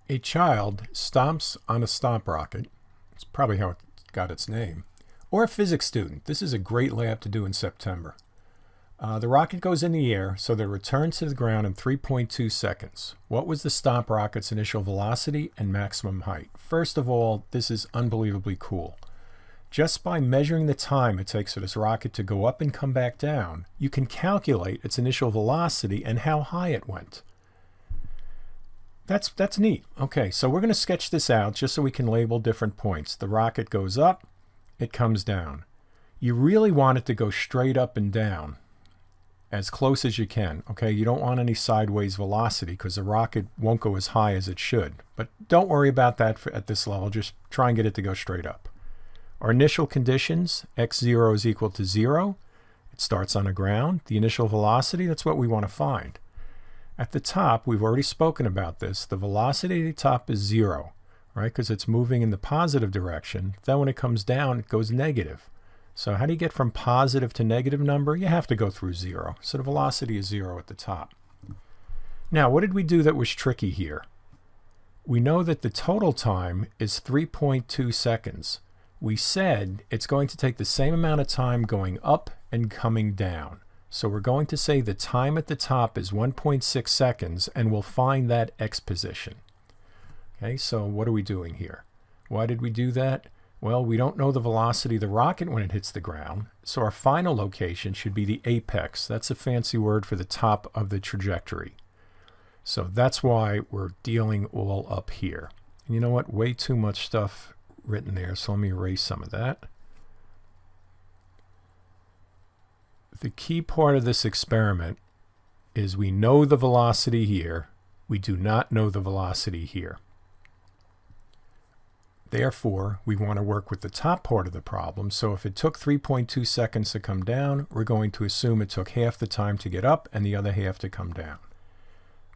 A child stomps on a stomp rocket. It's probably how it got its name. Or a physics student. This is a great lab to do in September. The rocket goes in the air, so that it returns to the ground in 3.2 seconds. What was the stomp rocket's initial velocity and maximum height? First of all, this is unbelievably cool. Just by measuring the time it takes for this rocket to go up and come back down, you can calculate its initial velocity and how high it went. That's neat. Okay, so we're going to sketch this out just so we can label different points. The rocket goes up, it comes down. You really want it to go straight up and down, as close as you can. Okay, you don't want any sideways velocity because the rocket won't go as high as it should. But don't worry about that at this level. Just try and get it to go straight up. Our initial conditions, x0 is equal to 0. It starts on the ground. The initial velocity, that's what we want to find. At the top, we've already spoken about this. The velocity at the top is 0, right? Because it's moving in the positive direction. Then when it comes down, it goes negative. So how do you get from positive to negative number? You have to go through 0. So the velocity is 0 at the top. Now, what did we do that was tricky here? We know that the total time is 3.2 seconds. We said it's going to take the same amount of time going up and coming down. So we're going to say the time at the top is 1.6 seconds, and we'll find that x position. Okay, so what are we doing here? Why did we do that? Well, we don't know the velocity of the rocket when it hits the ground, so our final location should be the apex. That's a fancy word for the top of the trajectory. So that's why we're dealing all up here. And you know what? Way too much stuff written there, so let me erase some of that. The key part of this experiment is we know the velocity here. We do not know the velocity here. Therefore, we want to work with the top part of the problem. So if it took 3.2 seconds to come down, we're going to assume it took half the time to get up and the other half to come down.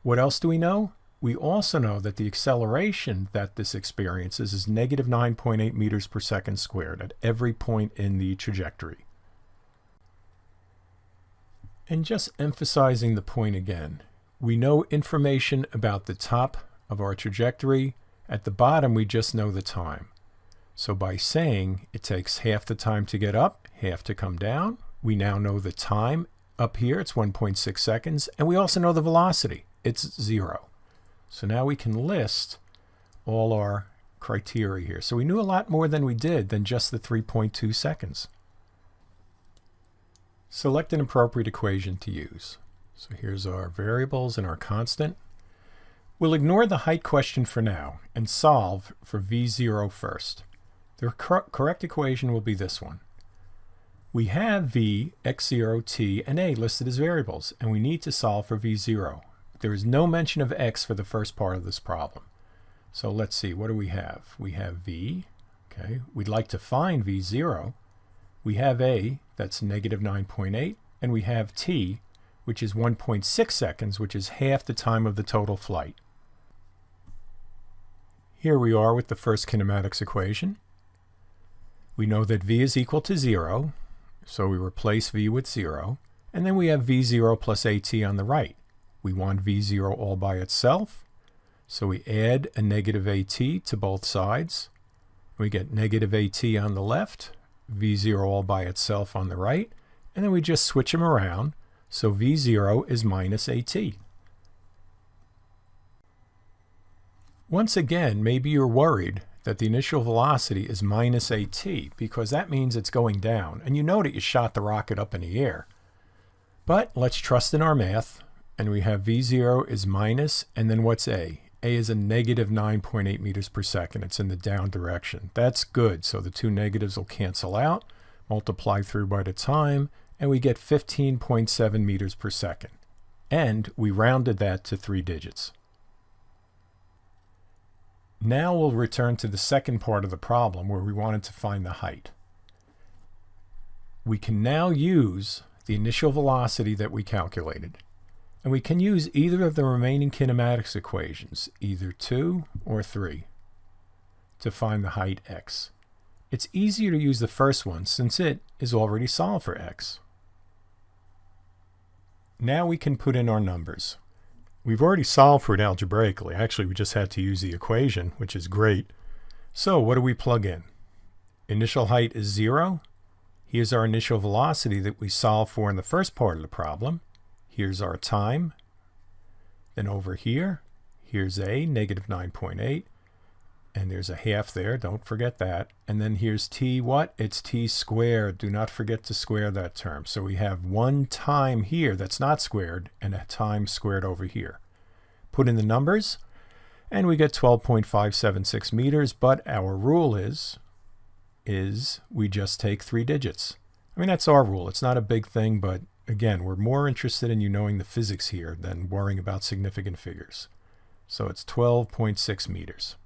What else do we know? We also know that the acceleration that this experiences is negative 9.8 meters per second squared at every point in the trajectory. And just emphasizing the point again, we know information about the top of our trajectory. At the bottom, we just know the time. So by saying it takes half the time to get up, half to come down, we now know the time up here, it's 1.6 seconds, and we also know the velocity, it's 0. So now we can list all our criteria here. So we knew a lot more than we did than just the 3.2 seconds. Select an appropriate equation to use. So here's our variables and our constant. We'll ignore the height question for now and solve for v0 first. The correct equation will be this one. We have v, x0, t, and a listed as variables, and we need to solve for v0. There is no mention of x for the first part of this problem. So let's see, what do we have? We have v, okay. We'd like to find v0. We have a, that's negative 9.8, and we have t, which is 1.6 seconds, which is half the time of the total flight. Here we are with the first kinematics equation. We know that v is equal to 0, so we replace v with 0, and then we have v0 plus at on the right. We want v0 all by itself, so we add a negative at to both sides. We get negative at on the left, v0 all by itself on the right, and then we just switch them around, so v0 is minus at. Once again, maybe you're worried that the initial velocity is minus at because that means it's going down, and you know that you shot the rocket up in the air. But let's trust in our math, and we have v0 is minus, and then what's a? A is a negative 9.8 meters per second. It's in the down direction. That's good, so the two negatives will cancel out, multiply through by the time, and we get 15.7 meters per second. And we rounded that to 3 digits. Now we'll return to the second part of the problem where we wanted to find the height. We can now use the initial velocity that we calculated. And we can use either of the remaining kinematics equations, either 2 or 3, to find the height x. It's easier to use the first one since it is already solved for x. Now we can put in our numbers. We've already solved for it algebraically. Actually, we just had to use the equation, which is great. So what do we plug in? Initial height is 0. Here's our initial velocity that we solved for in the first part of the problem. Here's our time. Then over here, here's a negative 9.8. And there's a half there. Don't forget that. And then here's t what? It's t squared. Do not forget to square that term. So we have one time here that's not squared and a time squared over here. Put in the numbers and we get 12.576 meters. But our rule is we just take 3 digits. I mean, that's our rule. It's not a big thing, but again, we're more interested in you knowing the physics here than worrying about significant figures. So it's 12.6 meters.